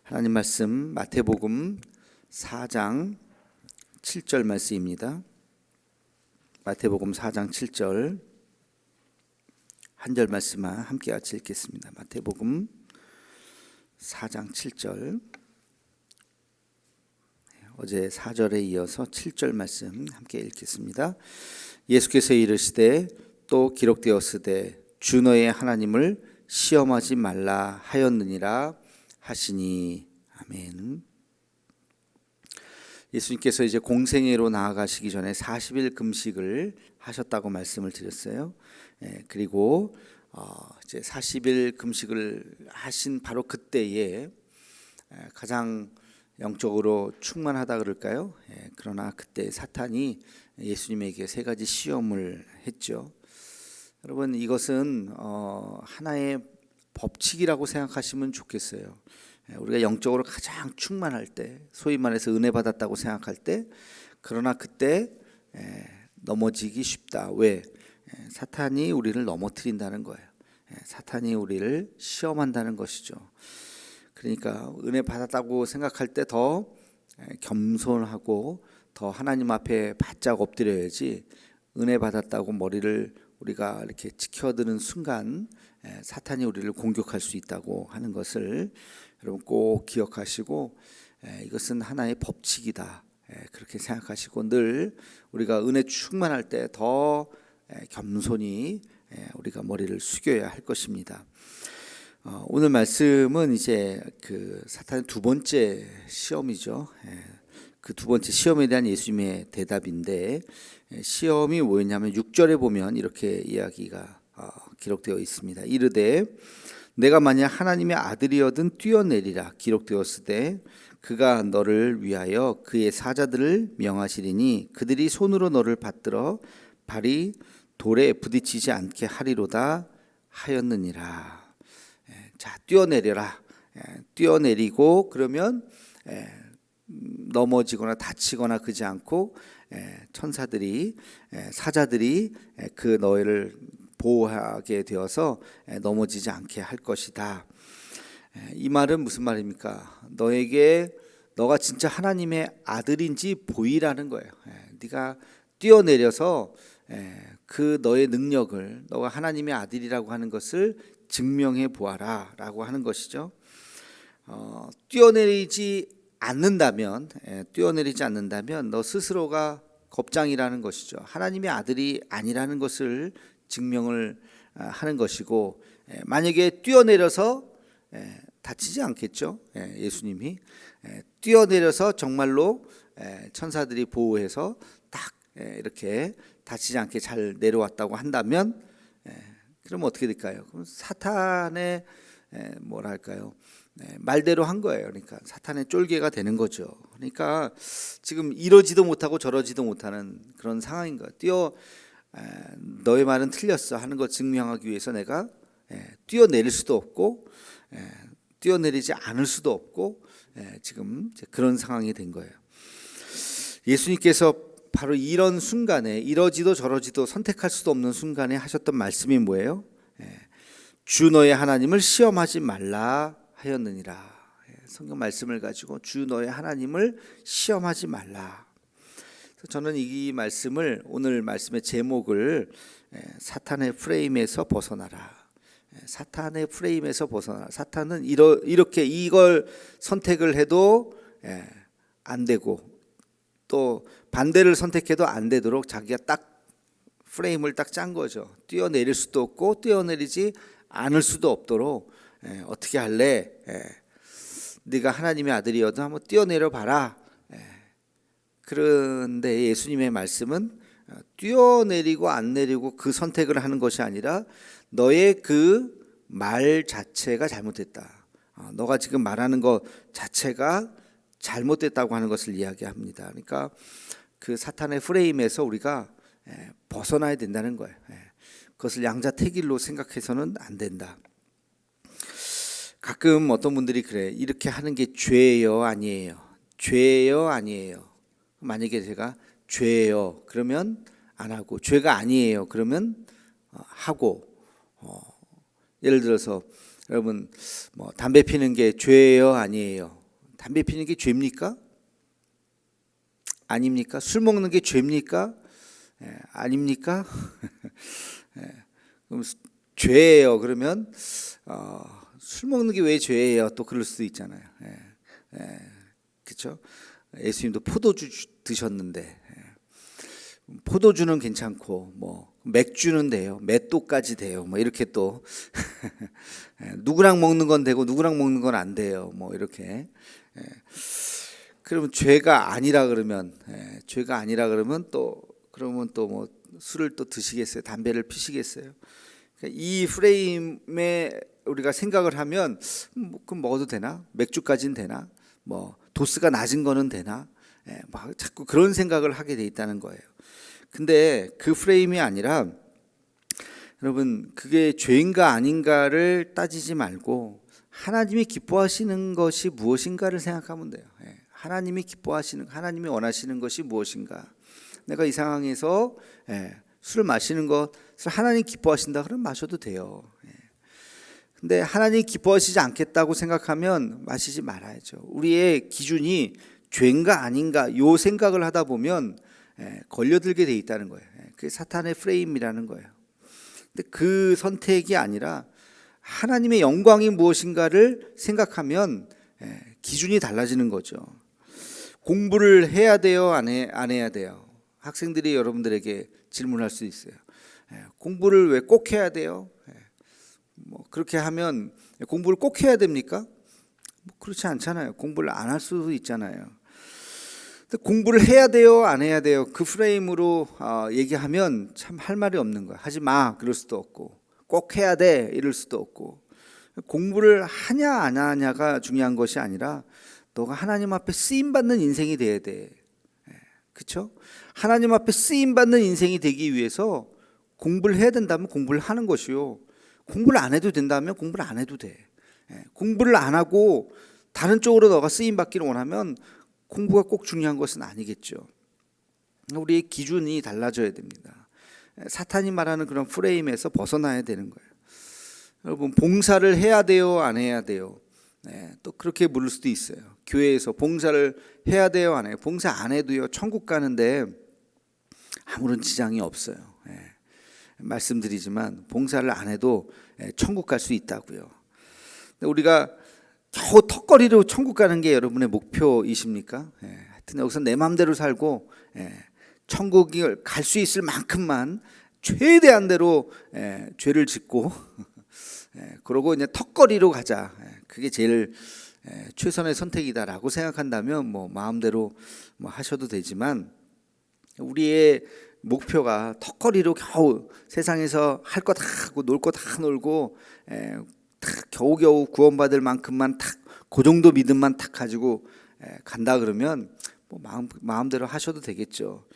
하나님 말씀 마태복음 4장 7절 말씀입니다. 마태복음 4장 7절 한 절 말씀만 함께 같이 읽겠습니다. 마태복음 4장 7절, 어제 4절에 이어서 7절 말씀 함께 읽겠습니다. 예수께서 이르시되 또 기록되었으되 주 너의 하나님을 시험하지 말라 하였느니라 하시니. 아멘. 예수님께서 이제 공생애로 나아가시기 전에 40일 금식을 하셨다고 말씀을 드렸어요. 그리고 이제 40일 금식을 하신 바로 그때에 가장 영적으로 충만하다 그럴까요? 그러나 그때 사탄이 예수님에게 세 가지 시험을 했죠. 여러분, 이것은 하나의 법칙이라고 생각하시면 좋겠어요. 우리가 영적으로 가장 충만할 때, 소위 말해서 은혜 받았다고 생각할 때, 그러나 그때 넘어지기 쉽다. 왜? 사탄이 우리를 넘어뜨린다는 거예요. 사탄이 우리를 시험한다는 것이죠. 그러니까 은혜 받았다고 생각할 때 더 겸손하고 더 하나님 앞에 바짝 엎드려야지, 은혜 받았다고 머리를 우리가 이렇게 치켜드는 순간 사탄이 우리를 공격할 수 있다고 하는 것을 여러분 꼭 기억하시고, 이것은 하나의 법칙이다, 그렇게 생각하시고 늘 우리가 은혜 충만할 때 더 겸손히 우리가 머리를 숙여야 할 것입니다. 오늘 말씀은 이제 그 사탄의 두 번째 시험이죠. 그 두 번째 시험에 대한 예수님의 대답인데, 시험이 뭐였냐면 6절에 보면 이렇게 이야기가 기록되어 있습니다. 이르되 내가 만약 하나님의 아들이어든 뛰어내리라. 기록되었으되 그가 너를 위하여 그의 사자들을 명하시리니 그들이 손으로 너를 받들어 발이 돌에 부딪히지 않게 하리로다 하였느니라. 자, 뛰어내려라. 뛰어내리고 그러면 넘어지거나 다치거나 그지 않고 천사들이, 사자들이 그 너희를 보호하게 되어서 넘어지지 않게 할 것이다. 이 말은 무슨 말입니까? 너가 진짜 하나님의 아들인지 보이라는 거예요. 네가 뛰어내려서 그 너의 능력을, 너가 하나님의 아들이라고 하는 것을 증명해 보아라 라고 하는 것이죠. 뛰어내리지 않는다면 너 스스로가 겁장이라는 것이죠. 하나님의 아들이 아니라는 것을 증명을 하는 것이고, 만약에 뛰어내려서 다치지 않겠죠. 예수님이 뛰어내려서 정말로 천사들이 보호해서 딱 이렇게 다치지 않게 잘 내려왔다고 한다면, 그러면 어떻게 될까요? 그럼 사탄의 뭐랄까요? 말대로 한 거예요. 그러니까 사탄의 쫄개가 되는 거죠. 그러니까 지금 이러지도 못하고 저러지도 못하는 그런 상황인 거예요. 너의 말은 틀렸어 하는 것 증명하기 위해서 내가 뛰어내릴 수도 없고 뛰어내리지 않을 수도 없고, 지금 그런 상황이 된 거예요. 예수님께서 바로 이런 순간에, 이러지도 저러지도 선택할 수도 없는 순간에 하셨던 말씀이 뭐예요? 주 너의 하나님을 시험하지 말라 하였느니라. 성경 말씀을 가지고 주 너의 하나님을 시험하지 말라. 저는 이 말씀을, 오늘 말씀의 제목을 사탄의 프레임에서 벗어나라. 사탄의 프레임에서 벗어나라. 사탄은 이렇게 이걸 선택을 해도 안 되고, 또 반대를 선택해도 안 되도록 자기가 딱 프레임을 딱 짠 거죠. 뛰어내릴 수도 없고 뛰어내리지 않을 수도 없도록 어떻게 할래? 네가 하나님의 아들이어도 한번 뛰어내려 봐라. 그런데 예수님의 말씀은 뛰어내리고 안 내리고 그 선택을 하는 것이 아니라 너의 그 말 자체가 잘못됐다. 너가 지금 말하는 것 자체가 잘못됐다고 하는 것을 이야기합니다. 그러니까 그 사탄의 프레임에서 우리가 벗어나야 된다는 거예요. 그것을 양자택일로 생각해서는 안 된다. 가끔 어떤 분들이 그래, 이렇게 하는 게 죄예요, 아니에요? 죄예요, 아니에요? 만약에 제가 죄예요 그러면 안 하고, 죄가 아니에요 그러면 하고, 예를 들어서 여러분 뭐 담배 피는 게 죄예요, 아니에요? 담배 피는 게 죄입니까? 아닙니까? 술 먹는 게 죄입니까? 아닙니까? 그럼 죄예요. 그러면 술 먹는 게 왜 죄예요? 또 그럴 수도 있잖아요. 그렇죠? 예수님도 포도주 드셨는데 포도주는 괜찮고 뭐 맥주는 돼요. 맷도까지 돼요. 뭐 이렇게 또 누구랑 먹는 건 되고 누구랑 먹는 건 안 돼요. 뭐 이렇게. 그러면 죄가 아니라 그러면 죄가 아니라 그러면 또 그러면 또 뭐 술을 또 드시겠어요? 담배를 피시겠어요? 그러니까 이 프레임에 우리가 생각을 하면 그럼 먹어도 되나? 맥주까지는 되나? 뭐 도수가 낮은 거는 되나? 막 자꾸 그런 생각을 하게 돼 있다는 거예요. 근데 그 프레임이 아니라 여러분 그게 죄인가 아닌가를 따지지 말고 하나님이 기뻐하시는 것이 무엇인가를 생각하면 돼요. 하나님이 기뻐하시는, 하나님이 원하시는 것이 무엇인가. 내가 이 상황에서 술을 마시는 것을 하나님 기뻐하신다 그러면 마셔도 돼요. 근데 하나님 기뻐하시지 않겠다고 생각하면 마시지 말아야죠. 우리의 기준이 죄인가 아닌가 요 생각을 하다 보면 걸려들게 돼 있다는 거예요. 그게 사탄의 프레임이라는 거예요. 근데 그 선택이 아니라 하나님의 영광이 무엇인가를 생각하면 기준이 달라지는 거죠. 공부를 해야 돼요, 안 해야 돼요? 학생들이 여러분들에게 질문할 수 있어요. 공부를 왜 꼭 해야 돼요? 뭐 그렇게 하면 공부를 꼭 해야 됩니까? 뭐 그렇지 않잖아요. 공부를 안 할 수도 있잖아요. 공부를 해야 돼요, 안 해야 돼요? 그 프레임으로 얘기하면 참 할 말이 없는 거야. 하지 마, 그럴 수도 없고, 꼭 해야 돼, 이럴 수도 없고. 공부를 하냐 안 하냐가 중요한 것이 아니라 너가 하나님 앞에 쓰임 받는 인생이 돼야 돼. 그렇죠? 하나님 앞에 쓰임 받는 인생이 되기 위해서 공부를 해야 된다면 공부를 하는 것이요. 공부를 안 해도 된다면 공부를 안 해도 돼. 공부를 안 하고 다른 쪽으로 너가 쓰임 받기를 원하면 공부가 꼭 중요한 것은 아니겠죠. 우리의 기준이 달라져야 됩니다. 사탄이 말하는 그런 프레임에서 벗어나야 되는 거예요. 여러분 봉사를 해야 돼요, 안 해야 돼요? 또 그렇게 물을 수도 있어요. 교회에서 봉사를 해야 돼요, 안 해요? 봉사 안 해도요 천국 가는데 아무런 지장이 없어요. 말씀드리지만 봉사를 안 해도 천국 갈 수 있다고요. 우리가 겨우 턱걸이로 천국 가는 게 여러분의 목표이십니까? 하여튼 여기서 내 마음대로 살고 천국을 갈 수 있을 만큼만 최대한 대로 죄를 짓고 그러고 이제 턱걸이로 가자. 그게 제일 최선의 선택이다라고 생각한다면 뭐 마음대로 뭐 하셔도 되지만 우리의 목표가 턱걸이로 겨우 세상에서 할 거 다 하고 놀 거 다 놀고 겨우겨우 구원받을 만큼만 딱 그 정도 믿음만 딱 가지고 간다 그러면 뭐 마음대로 하셔도 되겠죠.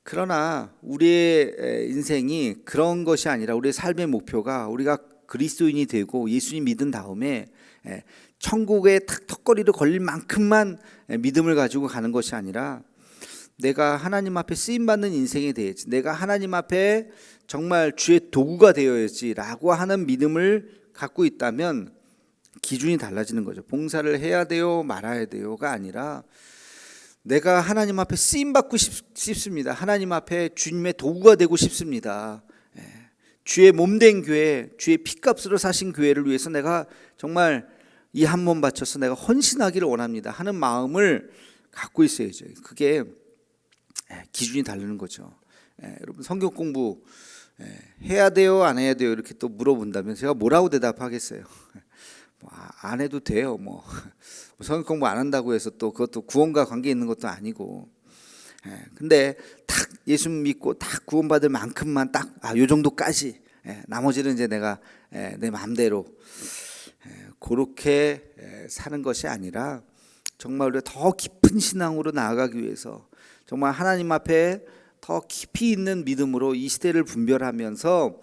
그러나 우리의 인생이 그런 것이 아니라 우리의 삶의 목표가 우리가 그리스도인이 되고 예수님 믿은 다음에 천국에 탁 턱걸이로 걸릴 만큼만 믿음을 가지고 가는 것이 아니라 내가 하나님 앞에 쓰임받는 인생이 되어야지, 내가 하나님 앞에 정말 주의 도구가 되어야지라고 하는 믿음을 갖고 있다면 기준이 달라지는 거죠. 봉사를 해야 돼요, 말아야 돼요가 아니라 내가 하나님 앞에 쓰임받고 싶습니다. 하나님 앞에 주님의 도구가 되고 싶습니다. 주의 몸된 교회, 주의 피값으로 사신 교회를 위해서 내가 정말 이 한 몸 바쳐서 내가 헌신하기를 원합니다 하는 마음을 갖고 있어야죠. 그게 기준이 다르는 거죠. 여러분 성경 공부 해야 돼요, 안 해야 돼요? 이렇게 또 물어본다면 제가 뭐라고 대답하겠어요? 안 해도 돼요. 뭐 성경 공부 안 한다고 해서 또 그것도 구원과 관계 있는 것도 아니고. 근데 딱 예수 믿고 딱 구원받을 만큼만 딱 요 정도까지. 나머지는 이제 내가 내 마음대로 그렇게 사는 것이 아니라 정말 우리가 더 깊은 신앙으로 나아가기 위해서 정말 하나님 앞에 더 깊이 있는 믿음으로 이 시대를 분별하면서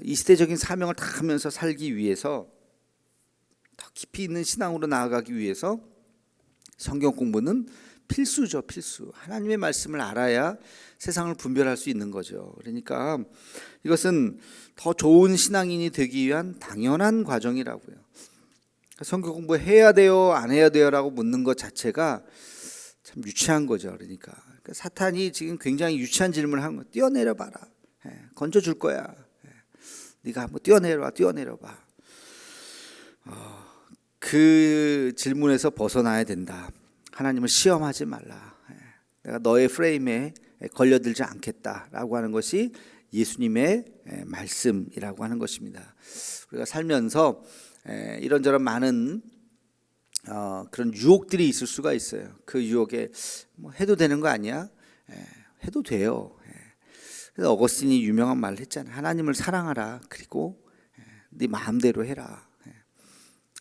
이 시대적인 사명을 다 하면서 살기 위해서 더 깊이 있는 신앙으로 나아가기 위해서 성경 공부는 필수죠, 필수. 하나님의 말씀을 알아야 세상을 분별할 수 있는 거죠. 그러니까 이것은 더 좋은 신앙인이 되기 위한 당연한 과정이라고요. 성경 공부해야 돼요, 안 해야 돼요라고 묻는 것 자체가 참 유치한 거죠. 그러니까 사탄이 지금 굉장히 유치한 질문을 하는 거예요. 뛰어내려 봐라. 건져줄 거야. 네가 한번 뛰어내려 봐. 그 질문에서 벗어나야 된다. 하나님을 시험하지 말라. 내가 너의 프레임에 걸려들지 않겠다라고 하는 것이 예수님의 말씀이라고 하는 것입니다. 우리가 살면서 이런저런 많은 그런 유혹들이 있을 수가 있어요. 그 유혹에 뭐 해도 되는 거 아니야? 해도 돼요. 그래서 어거스틴이 유명한 말을 했잖아요. 하나님을 사랑하라. 그리고 네 마음대로 해라.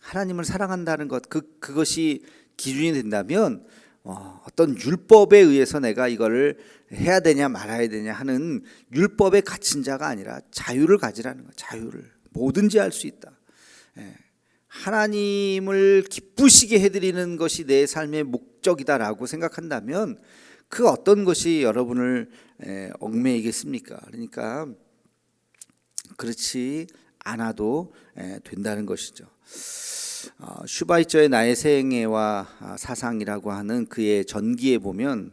하나님을 사랑한다는 것, 그것이 기준이 된다면 어떤 율법에 의해서 내가 이거를 해야 되냐 말아야 되냐 하는 율법에 갇힌 자가 아니라 자유를 가지라는 거예요. 자유를 뭐든지 할 수 있다. 하나님을 기쁘시게 해드리는 것이 내 삶의 목적이다라고 생각한다면 그 어떤 것이 여러분을 얽매이겠습니까? 그러니까 그렇지 않아도 된다는 것이죠. 슈바이처의 나의 생애와 사상이라고 하는 그의 전기에 보면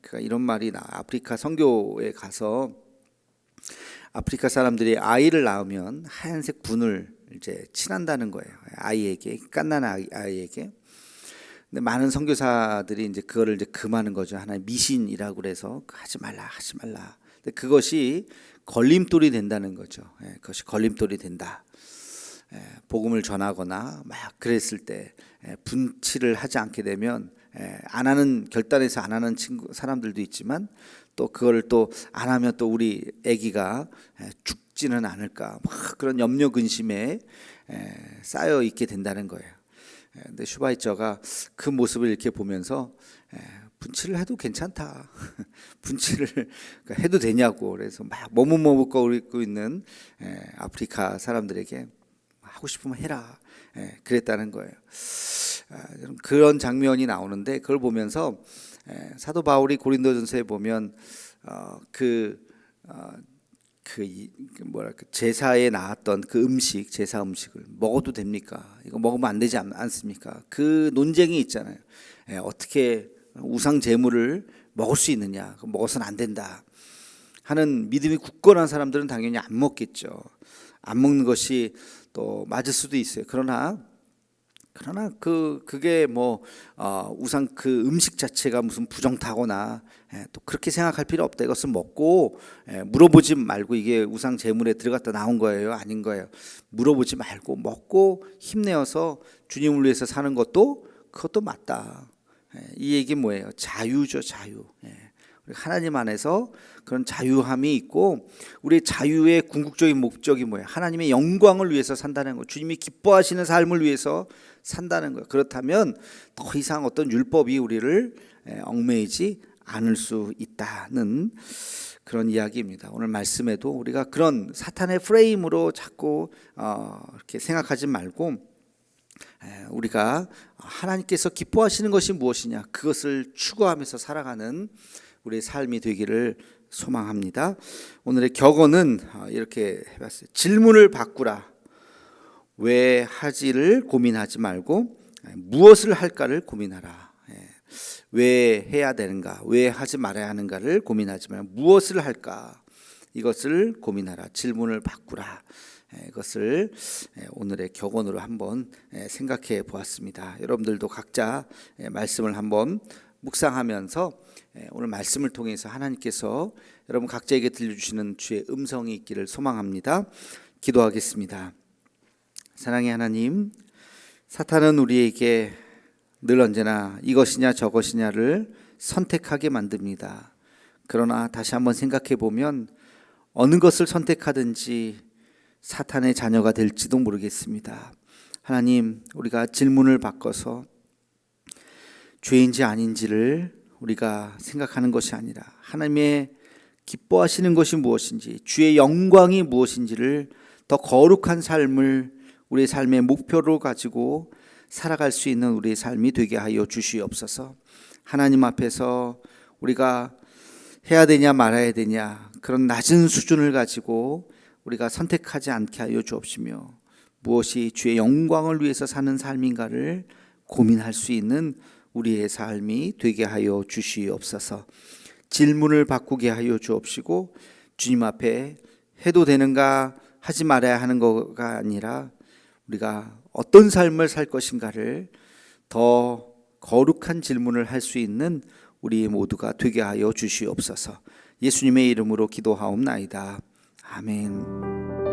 그가 이런 말이 아프리카 선교에 가서 아프리카 사람들이 아이를 낳으면 하얀색 분을 이제 칠한다는 거예요. 아이에게, 갓난 아이에게. 근데 많은 선교사들이 이제 그거를 이제 금하는 거죠. 하나의 미신이라고 그래서 하지 말라. 근데 그것이 걸림돌이 된다는 거죠. 그것이 걸림돌이 된다. 복음을 전하거나 막 그랬을 때 분칠을 하지 않게 되면 안 하는, 결단해서 안 하는 사람들도 있지만 또 그걸 또 안 하면 또 우리 아기가 죽지는 않을까, 막 그런 염려 근심에 쌓여 있게 된다는 거예요. 근데 슈바이처가 그 모습을 이렇게 보면서 분칠을 해도 괜찮다. 분칠을 해도 되냐고. 그래서 막 머뭇거리고 있는 아프리카 사람들에게 하고 싶으면 해라. 그랬다는 거예요. 그런 장면이 나오는데 그걸 보면서 사도 바울이 고린도전서에 보면 제사에 나왔던 그 음식, 제사 음식을 먹어도 됩니까? 이거 먹으면 안 되지 않습니까? 그 논쟁이 있잖아요. 어떻게 우상 제물을 먹을 수 있느냐? 먹어서는 안 된다 하는 믿음이 굳건한 사람들은 당연히 안 먹겠죠. 안 먹는 것이 또 맞을 수도 있어요. 그러나 그게 뭐 우상 그 음식 자체가 무슨 부정타거나 또 그렇게 생각할 필요 없다. 이것을 먹고 물어보지 말고 이게 우상 제물에 들어갔다 나온 거예요, 아닌 거예요. 물어보지 말고 먹고 힘내어서 주님을 위해서 사는 것도 그것도 맞다. 이 얘기 뭐예요? 자유죠, 자유. 하나님 안에서 그런 자유함이 있고 우리의 자유의 궁극적인 목적이 뭐예요? 하나님의 영광을 위해서 산다는 거, 주님이 기뻐하시는 삶을 위해서 산다는 거예요. 그렇다면 더 이상 어떤 율법이 우리를 얽매이지 않을 수 있다는 그런 이야기입니다. 오늘 말씀에도 우리가 그런 사탄의 프레임으로 자꾸 이렇게 생각하지 말고 우리가 하나님께서 기뻐하시는 것이 무엇이냐, 그것을 추구하면서 살아가는 우리의 삶이 되기를 소망합니다. 오늘의 격언은 이렇게 해봤어요. 질문을 바꾸라. 왜 하지를 고민하지 말고 무엇을 할까를 고민하라. 왜 해야 되는가, 왜 하지 말아야 하는가를 고민하지 말고 무엇을 할까, 이것을 고민하라. 질문을 바꾸라. 이것을 오늘의 격언으로 한번 생각해 보았습니다. 여러분들도 각자 말씀을 한번 묵상하면서 오늘 말씀을 통해서 하나님께서 여러분 각자에게 들려주시는 주의 음성이 있기를 소망합니다. 기도하겠습니다. 사랑의 하나님, 사탄은 우리에게 늘 언제나 이것이냐 저것이냐를 선택하게 만듭니다. 그러나 다시 한번 생각해 보면 어느 것을 선택하든지 사탄의 자녀가 될지도 모르겠습니다. 하나님, 우리가 질문을 바꿔서 죄인지 아닌지를 우리가 생각하는 것이 아니라 하나님의 기뻐하시는 것이 무엇인지, 주의 영광이 무엇인지를 더 거룩한 삶을 우리의 삶의 목표로 가지고 살아갈 수 있는 우리의 삶이 되게 하여 주시옵소서. 하나님 앞에서 우리가 해야 되냐 말아야 되냐 그런 낮은 수준을 가지고 우리가 선택하지 않게 하여 주옵시며, 무엇이 주의 영광을 위해서 사는 삶인가를 고민할 수 있는 우리의 삶이 되게 하여 주시옵소서. 질문을 바꾸게 하여 주옵시고, 주님 앞에 해도 되는가 하지 말아야 하는 거가 아니라 우리가 어떤 삶을 살 것인가를 더 거룩한 질문을 할 수 있는 우리 모두가 되게 하여 주시옵소서. 예수님의 이름으로 기도하옵나이다. 아멘.